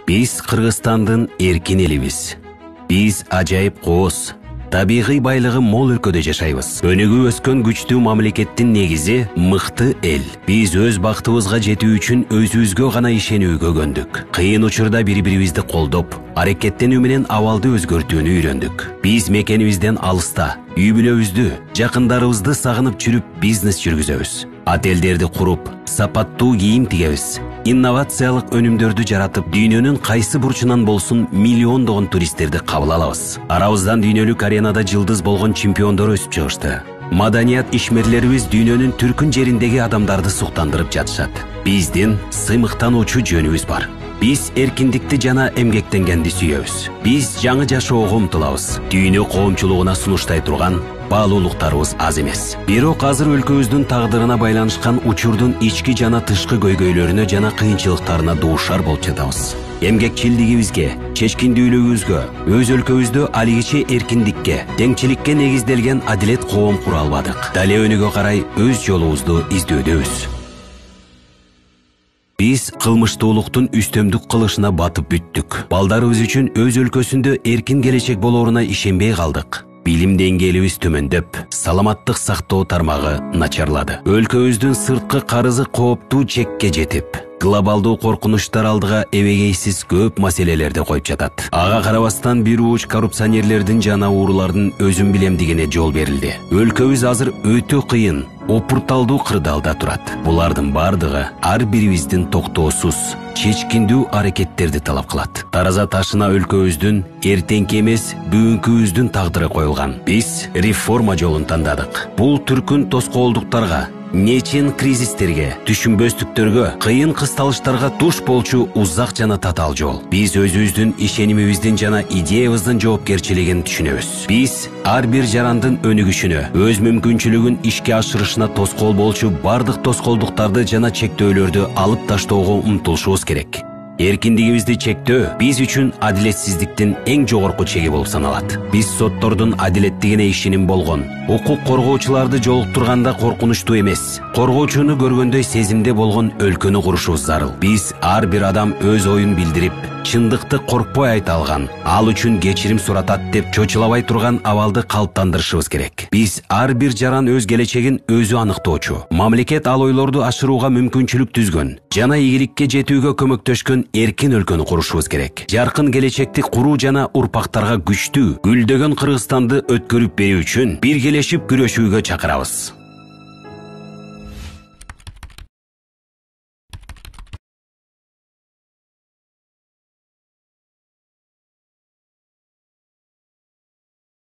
Биз Кыргызстандын эркин элибиз. Биз ажайып кооз, табигый байлыгы мол өлкөдө жашайбыз. Өнүгүп өскөн күчтүү мамлекеттин негизи мыкты эл. Биз өз бактыбызга жетүү үчүн өзүбүзгө гана ишенүүгө көндүк. Кыйын учурда бири-бирибизди колдоп, аракеттенүү менен абалды өзгөртүүнү үйрөндүк. Биз мекенибизден алыста, үй-бүлөбүздү, жакындарыбызды сагынып жүрүп бизнес жүргүзөбүз. Отелдерди куруп, сапаттуу кийим тигебиз. Инновациялык өнүмдөрдү жаратып, дүйнөнүн кайсы бурчунан болсун миллиондогон туристтерди кабыл алабыз. Арабыздан дүйнөлүк аренада жылдыз болгон чемпиондор өсүп чыгышты. Маданият ишмерлерибиз дүйнөнүн түркүн жериндеги адамдарды суктандырып жатышат. Биздин сыймыктануучу жөнүбүз бар. Биз эркиндикти жана эмгектенгенди сүйөбүз. Биз жаңы жашоого умтулабыз. Дүйнө коомчулугуна сунуштай турган баалуулуктарыбыз аз эмес. Бирок азыр өлкөбүздүн тагдырына байланышкан учурдун ички жана тышкы көйгөйлөрүнө жана кыйынчылыктарына дуушар болуп жатабыз. Эмгекчилдигибизге, чечкиндүүлүгүбүзгө, өз өлкөбүздө алигиче эркиндикке, теңчиликке негизделген адилет коом кура албадык. Дале өнүгө карай өз жолубузду издөөдөбүз. Биз кылмыштуулуктун үстөмдүк кылышына батып бүттүк. Балдарыбыз үчүн өз өлкөсүндө эркин келечек болоруна ишенбей калдык. Билим деңгээлибиз төмөндөп, саламаттык сактоо тармагы начарлады. Өлкөбүздүн сырткы карызы кооптуу чекке жетип, глобалдуу коркунучтар алдыга эбегейсиз көп маселелерди коюп жатат. Ага карабастан бир ууч коррупционерлердин жана уурулардын өзүн билемдигине жол берилди. Өлкөбүз азыр өтө кыйын, опурталдуу кырдаалда турат. Булардын бардыгы ар бирибиздин токтоосуз, чечкиндүү аракеттерди талап кылат. Тараза ташына өлкөбүздүн эртеңки эмес, бүгүнкүбүздүн тагдыры коюлган. Биз реформа жолун тандадык. Бул түркүн тоскоолдуктарга, нечен кризистерге, түшүнбөстүктөргө, кыйын кысталыштарга туш болчу узак жана татаал жол. Биз өзүбүздүн ишенимибиздин жана идеябыздын жоопкерчилигин түшүнөбүз. Биз ар бир жарандын өнүгүшүнө, өз мүмкүнчүлүгүн ишке ашырышына тоскоол болчу бардык тоскоолдуктарды жана чектөөлөрдү алып таштоого умтулушубуз керек. Эркиндигибизди чектөө биз үчүн адилетсиздиктин эң жогорку чеги болуп саналат. Биз соттордун адилеттигине ишеним болгон, укук коргоочуларды жолуктурганда коркунучтуу эмес, коргоочуну көргөндөй сезимде болгон өлкөнү курушубуз зарыл. Биз ар бир адам өз оюн билдирип, чындыкты коркпой айта алган, ал үчүн кечирим суратат деп чочулабай турган абалды калыптандырышыбыз керек. Биз ар бир жаран өз келечегин өзү аныктоочу. Мамлекет ал ойлорду ашырууга мүмкүнчүлүк түзгөн жана ийгиликке жетүүгө көмөктөшкөн эркин өлкөнү курушубуз керек. Жаркын келечекти куруу жана урпактарга күчтүү, гүлдөгөн Кыргызстанды өткөрүп берүү үчүн биргелешип күрөшүүгө чакырабыз.